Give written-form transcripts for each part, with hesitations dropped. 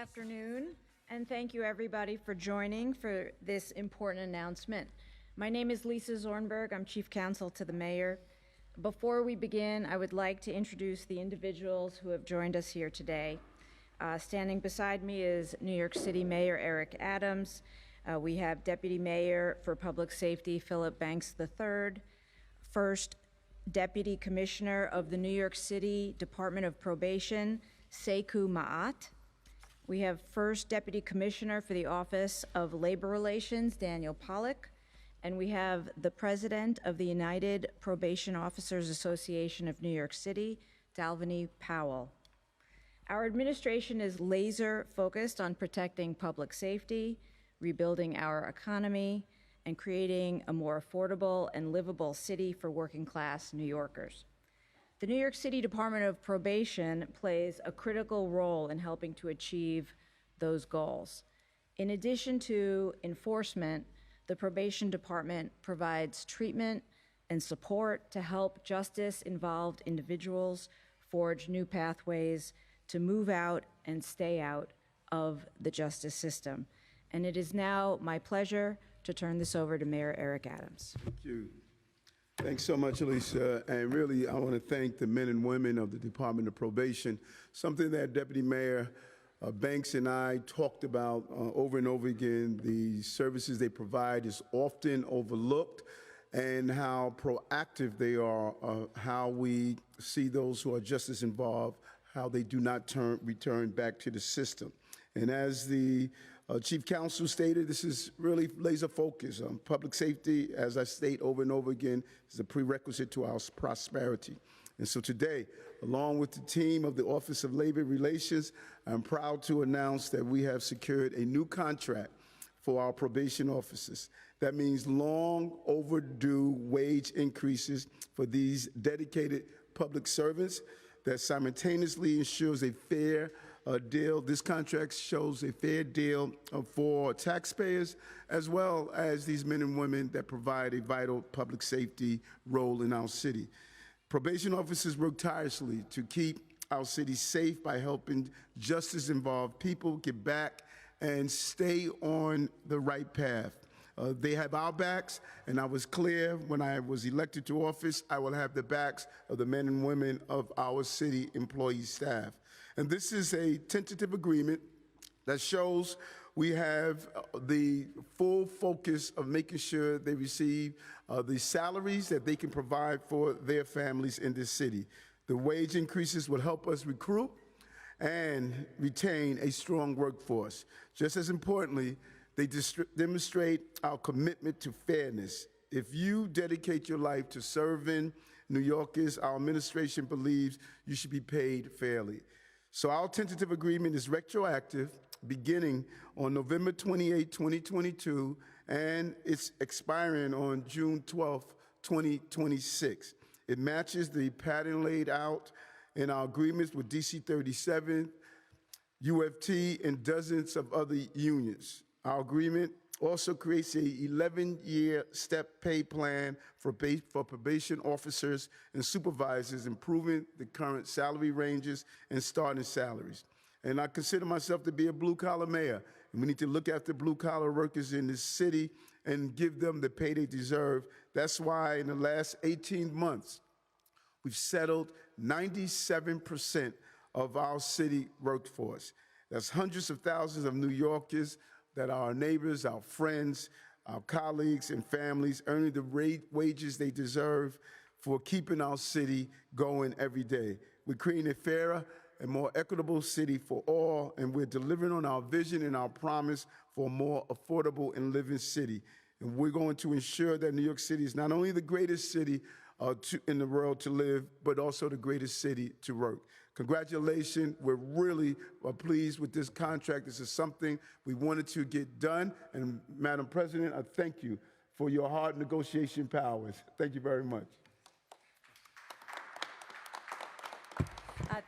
afternoon, and thank you everybody for joining for this important announcement. My name is Lisa Zornberg. I'm Chief Counsel to the Mayor. Before we begin, I would like to introduce the individuals who have joined us here today. Standing beside me is New York City Mayor Eric Adams. We have Deputy Mayor for Public Safety Philip Banks III, First Deputy Commissioner of the New York City Department of Probation, Sekou Ma'at. We have First Deputy Commissioner for the Office of Labor Relations, Daniel Pollack. And we have the President of the United Probation Officers Association of New York City, Dalvany Powell. Our administration is laser focused on protecting public safety, rebuilding our economy, and creating a more affordable and livable city for working class New Yorkers. The New York City Department of Probation plays a critical role in helping to achieve those goals. In addition to enforcement, the Probation Department provides treatment and support to help justice-involved individuals forge new pathways to move out and stay out of the justice system. And it is now my pleasure to turn this over to Mayor Eric Adams. Thank you. Thanks so much, Alicia. And really, I want to thank the men and women of the Department of Probation, something that Deputy Mayor Banks and I talked about over and over again. The services they provide is often overlooked, and how proactive they are, how we see those who are justice involved, how they do not return back to the system. And as the Chief Counsel stated, this is really laser focus on public safety. As I state over and over again, is a prerequisite to our prosperity. And so today, along with the team of the Office of Labor Relations, I'm proud to announce that we have secured a new contract for our probation officers. That means long overdue wage increases for these dedicated public servants that simultaneously ensures a fair deal. This contract shows a fair deal for taxpayers, as well as these men and women that provide a vital public safety role in our city. Probation officers work tirelessly to keep our city safe by helping justice-involved people get back and stay on the right path. They have our backs, and I was clear when I was elected to office, I will have the backs of the men and women of our city employee staff. And this is a tentative agreement that shows we have the full focus of making sure they receive the salaries that they can provide for their families in this city. The wage increases will help us recruit and retain a strong workforce. Just as importantly, they demonstrate our commitment to fairness. If you dedicate your life to serving New Yorkers, our administration believes you should be paid fairly. So our tentative agreement is retroactive, beginning on November 28, 2022, and it's expiring on June 12, 2026. It matches the pattern laid out in our agreements with DC 37, UFT, and dozens of other unions. Our agreement also creates a 11-year step pay plan for probation officers and supervisors, improving the current salary ranges and starting salaries. And I consider myself to be a blue-collar mayor, and we need to look after blue-collar workers in this city and give them the pay they deserve. That's why in the last 18 months, we've settled 97% of our city workforce. That's hundreds of thousands of New Yorkers that are our neighbors, our friends, our colleagues and families earning the wages they deserve for keeping our city going every day. We're creating a fairer and more equitable city for all, and we're delivering on our vision and our promise for a more affordable and living city. And we're going to ensure that New York City is not only the greatest city in the world to live, but also the greatest city to work. Congratulations. We're really pleased with this contract. This is something we wanted to get done. And Madam President, I thank you for your hard negotiation powers. Thank you very much.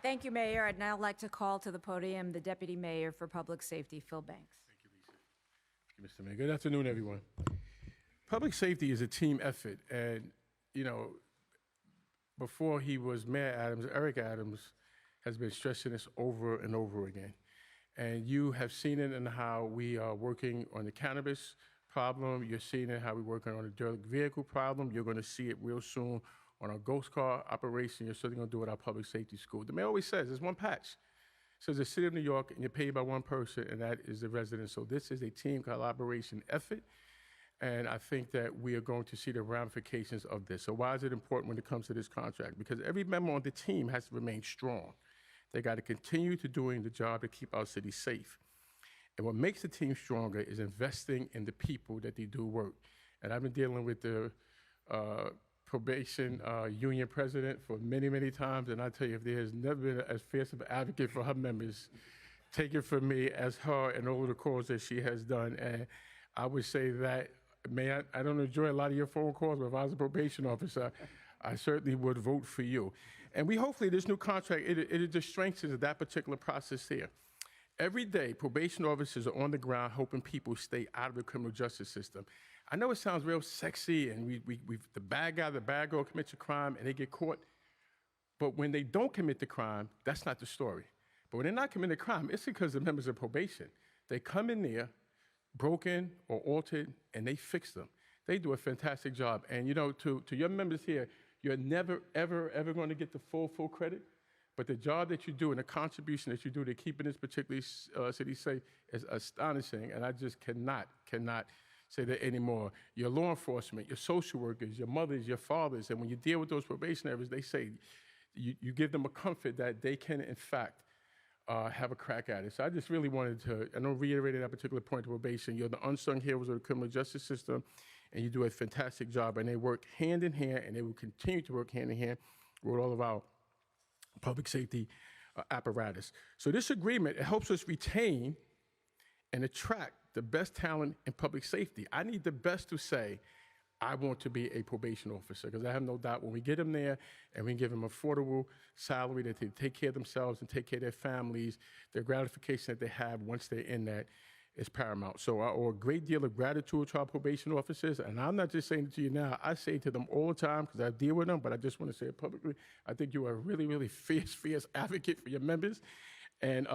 Thank you, Mayor. I'd now like to call to the podium the Deputy Mayor for Public Safety, Phil Banks. Thank you, Lisa. Thank you, Mr. Mayor. Good afternoon, everyone. Public safety is a team effort. And, you know, before he was Mayor Adams, Eric Adams has been stressing this over and over again. And you have seen it in how we are working on the cannabis problem. You're seeing it how we're working on the dirty vehicle problem. You're going to see it real soon on our ghost car operation. You're certainly going to do it at our public safety school. The mayor always says there's one patch. It says the city of New York, and you're paid by one person, and that is the resident. So this is a team collaboration effort, and I think that we are going to see the ramifications of this. So why is it important when it comes to this contract? Because every member on the team has to remain strong. They got to continue to doing the job to keep our city safe. And what makes the team stronger is investing in the people that they do work. And I've been dealing with the probation union president for many, many times, and I tell you, if there has never been as fierce of an advocate for her members, take it from me, as her and all of the calls that she has done. And I would say that, I don't enjoy a lot of your phone calls, but if I was a probation officer, I certainly would vote for you. And we hopefully, this new contract, it just strengthens that particular process here. Every day, probation officers are on the ground helping people stay out of the criminal justice system. I know it sounds real sexy, and the bad guy, the bad girl commits a crime, and they get caught. But when they don't commit the crime, that's not the story. But when they're not committing a crime, it's because the members of probation. They come in there, broken or altered, and they fix them. They do a fantastic job. And you know, to your members here, you're never, ever, ever going to get the full credit. But the job that you do and the contribution that you do to keeping this particular city safe is astonishing. And I just cannot say that anymore. Your law enforcement, your social workers, your mothers, your fathers, and when you deal with those probationaries, they say you give them a comfort that they can, in fact, have a crack at it. So I just really wanted to, I know, reiterate that particular point of probation. You're the unsung heroes of the criminal justice system, and you do a fantastic job. And they work hand in hand, and they will continue to work hand in hand with all of our public safety apparatus. So this agreement, it helps us retain and attract the best talent in public safety. I need the best to say, I want to be a probation officer, because I have no doubt when we get them there and we give them affordable salary that they take care of themselves and take care of their families, their gratification that they have once they're in that is paramount. So I owe a great deal of gratitude to our probation officers, and I'm not just saying it to you now, I say it to them all the time because I deal with them, but I just want to say it publicly. I think you are a really, really fierce advocate for your members. And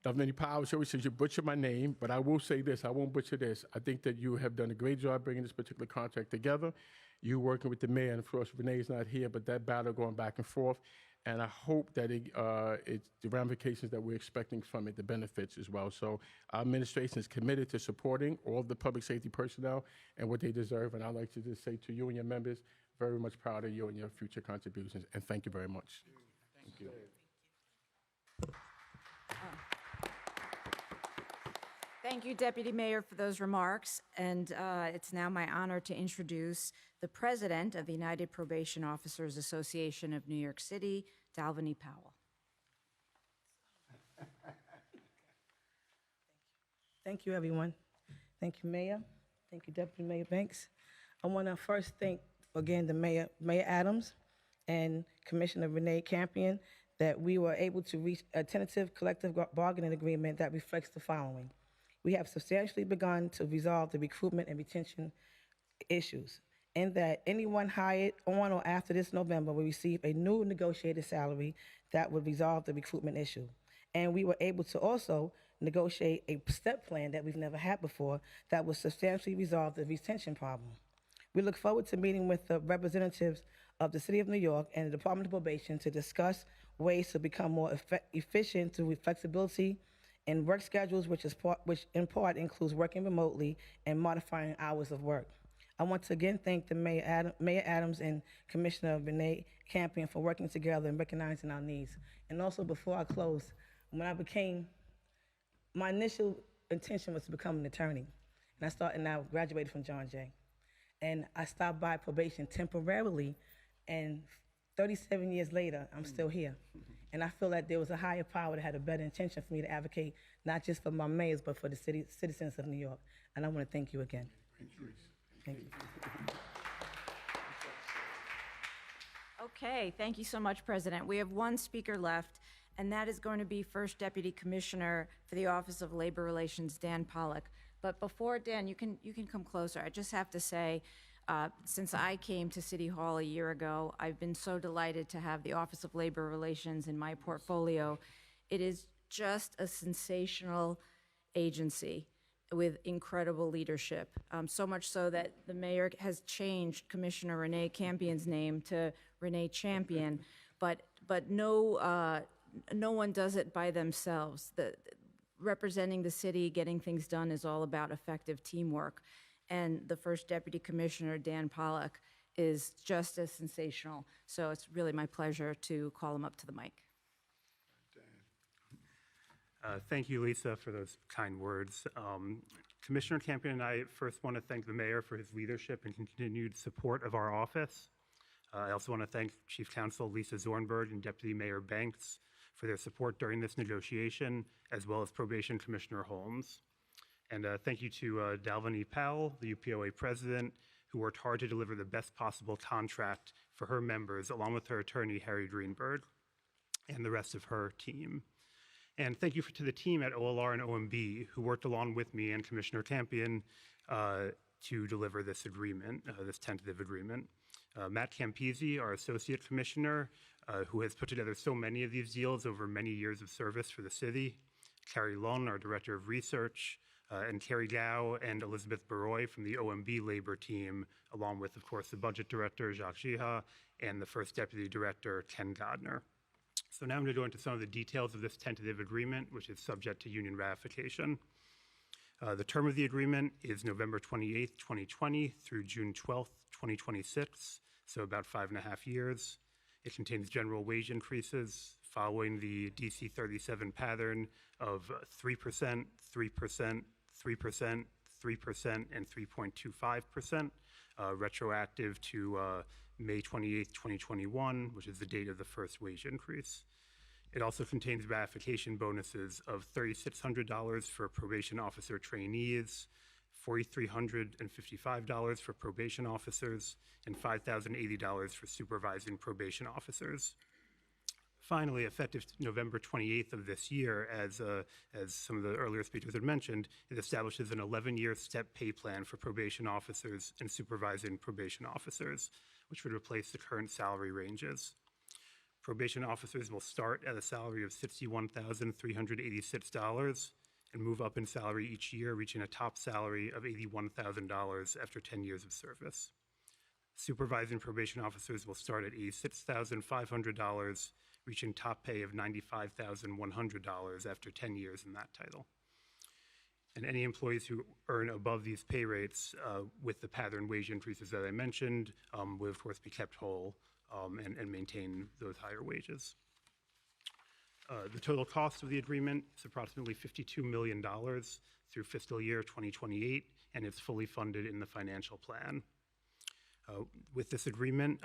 Governor Powell always says you butcher my name, but I will say this, I won't butcher this. I think that you have done a great job bringing this particular contract together. You working with the mayor, and of course, Renee's not here, but that battle going back and forth. And I hope that it's the ramifications that we're expecting from it, the benefits as well. So our administration is committed to supporting all of the public safety personnel and what they deserve. And I'd like to just say to you and your members, very much proud of you and your future contributions. And thank you very much. Thank you. Thank you, Deputy Mayor, for those remarks. And it's now my honor to introduce the President of the United Probation Officers Association of New York City, Dalvin Powell. Thank you, everyone. Thank you, Mayor. Thank you, Deputy Mayor Banks. I want to first thank, again, the Mayor Adams and Commissioner Renee Campion, that we were able to reach a tentative collective bargaining agreement that reflects the following. We have substantially begun to resolve the recruitment and retention issues, in that anyone hired on or after this November will receive a new negotiated salary that would resolve the recruitment issue. And we were able to also negotiate a step plan that we've never had before that will substantially resolve the retention problem. We look forward to meeting with the representatives of the City of New York and the Department of Probation to discuss ways to become more efficient through flexibility in work schedules, which in part includes working remotely and modifying hours of work. I want to again thank the Mayor Adams and Commissioner Renee Campion for working together and recognizing our needs. And also, before I close, my initial intention was to become an attorney. And I graduated from John Jay. And I stopped by probation temporarily, and 37 years later, I'm still here. And I feel that there was a higher power that had a better intention for me to advocate, not just for my mayors, but for the citizens of New York. And I want to thank you again. Thank you. Okay, thank you so much, President. We have one speaker left, and that is going to be First Deputy Commissioner for the Office of Labor Relations, Dan Pollock. But before, Dan, you can come closer. I just have to say, since I came to City Hall a year ago, I've been so delighted to have the Office of Labor Relations in my portfolio. It is just a sensational agency with incredible leadership. So much so that the mayor has changed Commissioner Renee Campion's name to Renee Champion, but no one does it by themselves. Representing the city, getting things done is all about effective teamwork. And the first Deputy Commissioner, Dan Pollock, is just as sensational. So it's really my pleasure to call him up to the mic. Thank you, Lisa, for those kind words. Commissioner Campion and I first want to thank the mayor for his leadership and continued support of our office. I also want to thank Chief Counsel Lisa Zornberg and Deputy Mayor Banks for their support during this negotiation, as well as Probation Commissioner Holmes. And thank you to Dalvin E. Powell, the UPOA president, who worked hard to deliver the best possible contract for her members, along with her attorney, Harry Greenberg, and the rest of her team. And thank you to the team at OLR and OMB, who worked along with me and Commissioner Campion to deliver this agreement, this tentative agreement. Matt Campisi, our Associate Commissioner, who has put together so many of these deals over many years of service for the city. Carrie Lund, our Director of Research, and Carrie Gao and Elizabeth Baroy from the OMB labor team, along with, of course, the Budget Director, Jacques Giha, and the First Deputy Director, Ken Godner. So now I'm going to go into some of the details of this tentative agreement, which is subject to union ratification. The term of the agreement is November 28th, 2020 through June 12th, 2026, so about 5.5 years. It contains general wage increases following the DC 37 pattern of 3%, 3%, 3%, 3%, and 3.25%, retroactive to May 28th, 2021, which is the date of the first wage increase. It also contains ratification bonuses of $3,600 for probation officer trainees, $4,355 for probation officers, and $5,080 for supervising probation officers. Finally, effective November 28th of this year, as some of the earlier speakers had mentioned, it establishes an 11-year step pay plan for probation officers and supervising probation officers, which would replace the current salary ranges. Probation officers will start at a salary of $61,386 and move up in salary each year, reaching a top salary of $81,000 after 10 years of service. Supervising probation officers will start at $86,500, reaching top pay of $95,100 after 10 years in that title. And any employees who earn above these pay rates with the pattern wage increases that I mentioned will, of course, be kept whole and maintain those higher wages. The total cost of the agreement is approximately $52 million through fiscal year 2028, and it's fully funded in the financial plan. With this agreement,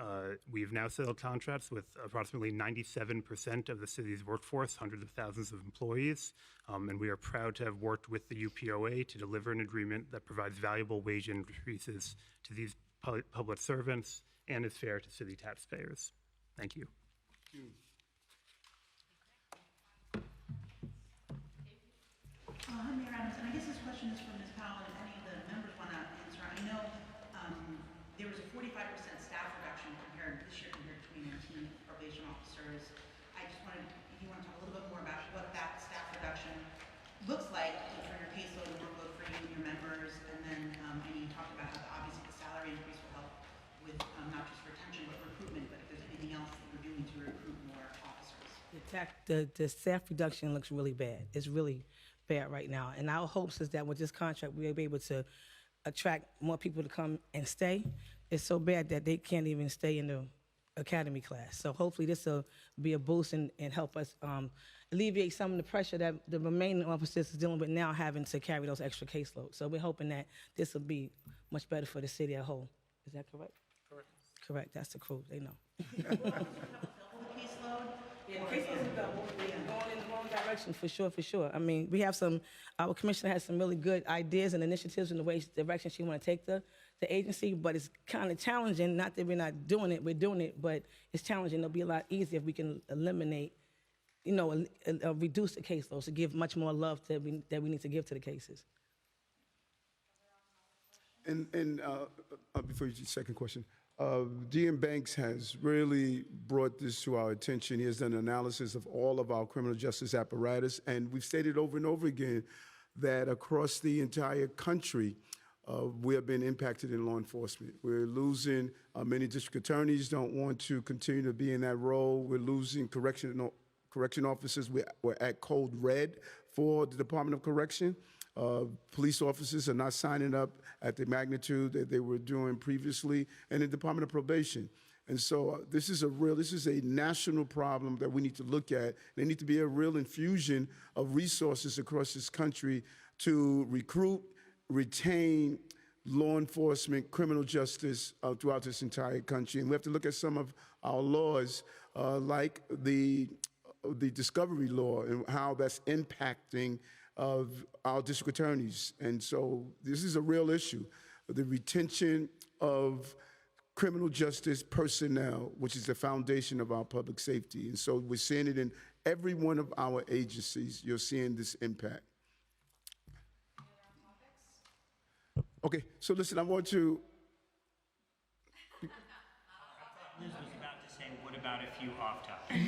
we've now settled contracts with approximately 97% of the city's workforce, hundreds of thousands of employees, and we are proud to have worked with the UPOA to deliver an agreement that provides valuable wage increases to these public servants and is fair to city taxpayers. Thank you. Hi, Mayor Adams, and I guess this question is for Ms. Powell, and if any of the members want to answer. I know there was a 45% staff reduction this year compared to 2019 probation officers. I just wanted, if you want to talk a little bit more about what that staff reduction looks like for your caseload and workload for you and your members, and then and you talked about how obviously the salary increase will help with not just retention but recruitment, but if there's anything else that you're doing to recruit more officers. The staff reduction looks really bad. It's really bad right now. And our hopes is that with this contract, we'll be able to attract more people to come and stay. It's so bad that they can't even stay in the academy class. So hopefully this will be a boost and help us alleviate some of the pressure that the remaining officers is dealing with now, having to carry those extra caseloads. So we're hoping that this will be much better for the city as a whole. Is that correct? Correct. Correct. That's the crew. They know. Yeah, the caseloads are double. Going in the wrong direction, for sure, for sure. I mean, we have our commissioner has some really good ideas and initiatives in the direction she want to take the agency, but it's kind of challenging. Not that we're not doing it, we're doing it, but it's challenging. It'll be a lot easier if we can eliminate, reduce the caseloads to give much more love that we need to give to the cases. And before you second question, D.M. Banks has really brought this to our attention. He has done an analysis of all of our criminal justice apparatus, and we've stated over and over again that across the entire country, we have been impacted in law enforcement. We're losing, many district attorneys don't want to continue to be in that role. We're losing correction officers. We're at code red for the Department of Correction. Police officers are not signing up at the magnitude that they were doing previously, and the Department of Probation. And so this is a national problem that we need to look at. There need to be a real infusion of resources across this country to recruit, retain law enforcement, criminal justice throughout this entire country. And we have to look at some of our laws, like the discovery law and how that's impacting of our district attorneys. And so this is a real issue, the retention of criminal justice personnel, which is the foundation of our public safety. And so we're seeing it in every one of our agencies. You're seeing this impact. Okay, so listen, I want to. Liz was about to say, what about a few off topics?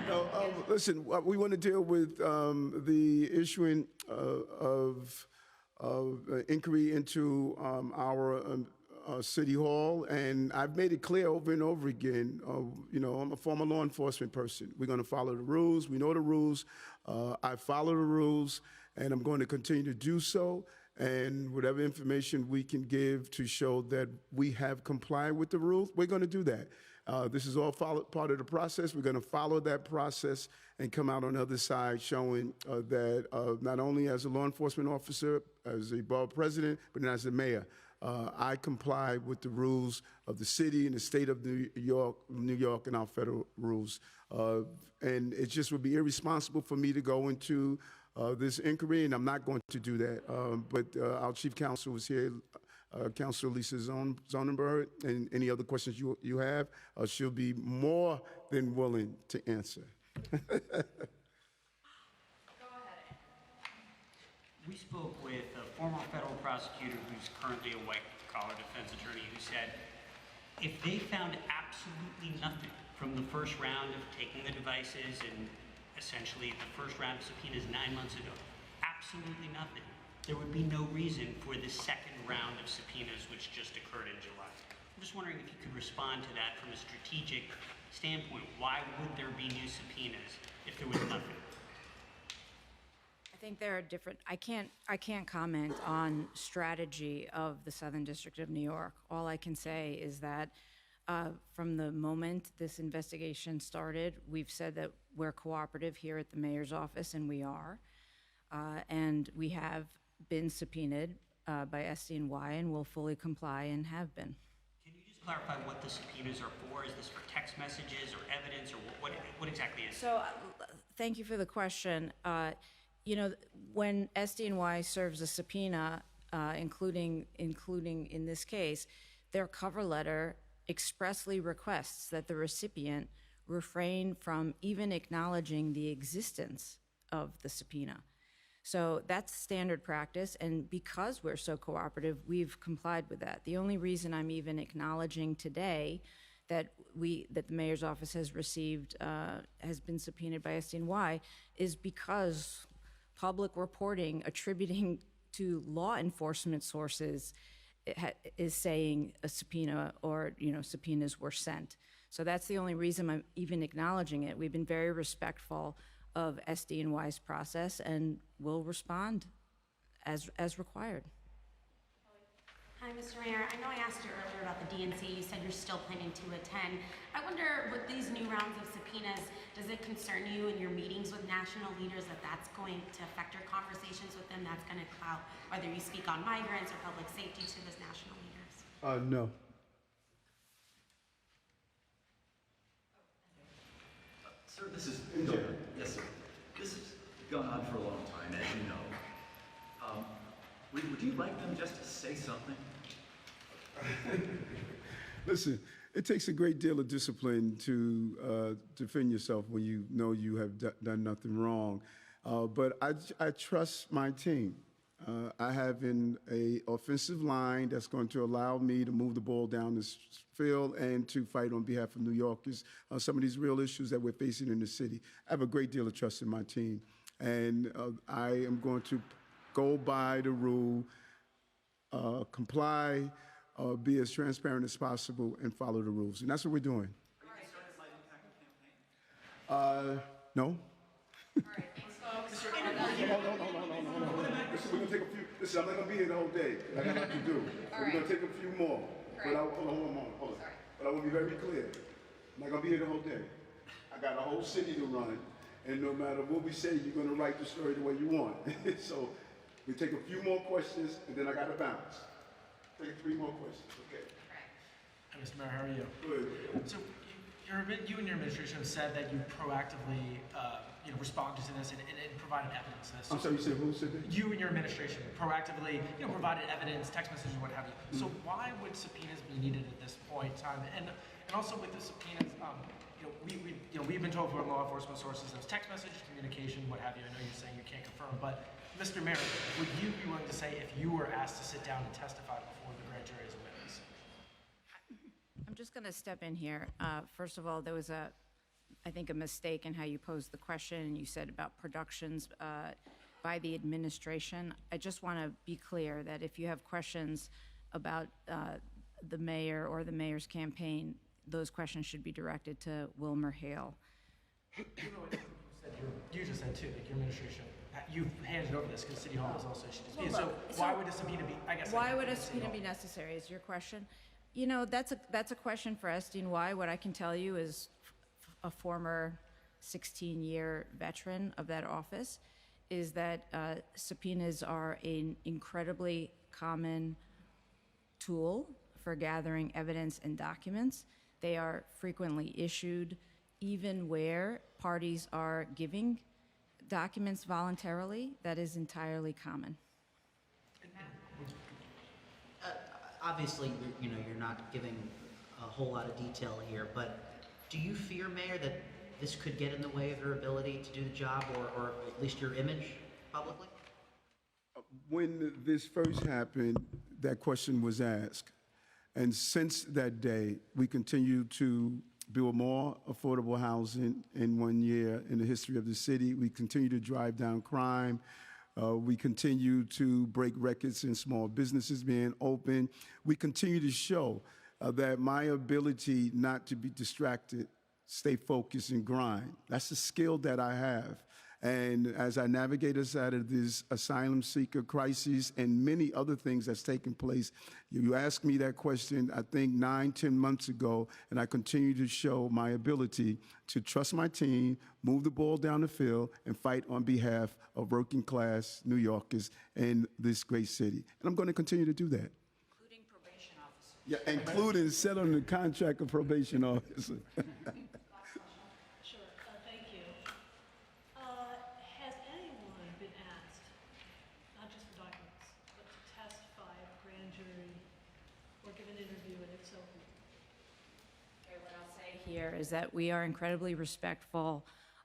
No, listen, we want to deal with the issuing of inquiry into our City Hall, and I've made it clear over and over again, I'm a former law enforcement person. We're going to follow the rules. We know the rules. I follow the rules, and I'm going to continue to do so. And whatever information we can give to show that we have complied with the rules, we're going to do that. This is all part of the process. We're going to follow that process and come out on the other side showing that not only as a law enforcement officer, as a borough president, but as a mayor, I comply with the rules of the city and the state of New York, and our federal rules. And it just would be irresponsible for me to go into this inquiry, and I'm not going to do that. But our chief counsel is here, Counsel Lisa Zonenberg, and any other questions you have, she'll be more than willing to answer. We spoke with a former federal prosecutor who's currently a white-collar defense attorney who said, if they found absolutely nothing from the first round of taking the devices and essentially the first round of subpoenas 9 months ago, absolutely nothing, there would be no reason for the second round of subpoenas which just occurred in July. I'm just wondering if you could respond to that from a strategic standpoint. Why would there be new subpoenas if there was nothing? I think there are different, I can't comment on strategy of the Southern District of New York. All I can say is that from the moment this investigation started, we've said that we're cooperative here at the mayor's office, and we are. And we have been subpoenaed by SDNY, and will fully comply and have been. Can you just clarify what the subpoenas are for? Is this for text messages or evidence, or what exactly is it? So thank you for the question. When SDNY serves a subpoena, including in this case, their cover letter expressly requests that the recipient refrain from even acknowledging the existence of the subpoena. So that's standard practice, and because we're so cooperative, we've complied with that. The only reason I'm even acknowledging today that the mayor's office has been subpoenaed by SDNY is because public reporting attributing to law enforcement sources is saying a subpoena or subpoenas were sent. So that's the only reason I'm even acknowledging it. We've been very respectful of SDNY's process, and will respond as required. Hi, Mr. Mayor. I know I asked you earlier about the DNC. You said you're still planning to attend. I wonder, with these new rounds of subpoenas, does it concern you in your meetings with national leaders that that's going to affect your conversations with them? That's going to cloud whether you speak on migrants or public safety to those national leaders? No. Sir, this is yes, sir. This has gone on for a long time, as you know. Would you like them just to say something? Listen, it takes a great deal of discipline to defend yourself when you know you have done nothing wrong. But I trust my team. I have an offensive line that's going to allow me to move the ball down the fill and to fight on behalf of New Yorkers on some of these real issues that we're facing in the city. I have a great deal of trust in my team, and I am going to go by the rule, comply, be as transparent as possible, and follow the rules. And that's what we're doing. No? Listen, we're gonna take a few. Listen, I'm not gonna be here the whole day. I got a lot to do. We're gonna take a few more. But hold on. But I want to be very clear. I'm not gonna be here the whole day. I got a whole city to run, and no matter what we say, you're gonna write the story the way you want. So we take a few more questions, and then I gotta bounce. Take 3 more questions. Okay. Hi, Mr. Mayor, how are you? Good. So you and your administration have said that you proactively responded to this and provided evidence to this. I'm sorry, you said who said that? You and your administration proactively provided evidence, text messages, what have you. So why would subpoenas be needed at this point in time? And also with the subpoenas, we've been told from law enforcement sources there's text message communication, what have you. I know you're saying you can't confirm, but Mr. Mayor, would you be willing to say if you were asked to sit down and testify before the grand jury as a witness? I'm just going to step in here. First of all, there was I think, a mistake in how you posed the question. You said about productions by the administration. I just want to be clear that if you have questions about the mayor or the mayor's campaign, those questions should be directed to Wilmer Hale. You just said too, like your administration, you've handed over this because City Hall has also issued a subpoena. Well, So why would a subpoena be, I guess. Why would a subpoena be necessary is your question. You know, that's a question for SDNY. What I can tell you is a former 16-year veteran of that office is that subpoenas are an incredibly common tool for gathering evidence and documents. They are frequently issued even where parties are giving documents voluntarily. That is entirely common. Obviously, you're not giving a whole lot of detail here, but do you fear, Mayor, that this could get in the way of your ability to do the job or at least your image publicly? When this first happened, that question was asked. And since that day, we continue to build more affordable housing in 1 year in the history of the city. We continue to drive down crime. We continue to break records in small businesses being open. We continue to show that my ability not to be distracted, stay focused, and grind, that's a skill that I have. And as I navigate us out of this asylum seeker crisis and many other things that's taken place, you asked me that question, I think 9-10 months ago, and I continue to show my ability to trust my team, move the ball down the field, and fight on behalf of working class New Yorkers in this great city. And I'm going to continue to do that. Including probation officers. Yeah, including settling the contract of probation officer. Sure, thank you. Has anyone been asked, not just for documents, but to testify at the grand jury or give an interview, and if so, who? Okay, what I'll say here is that we are incredibly respectful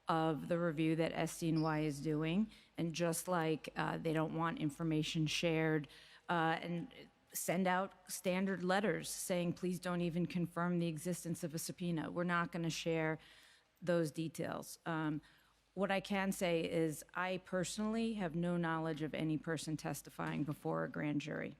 of the review that SDNY is doing, and just like they don't want information shared and send out standard letters saying, please don't even confirm the existence of a subpoena. We're not going to share those details. What I can say is I personally have no knowledge of any person testifying before a grand jury.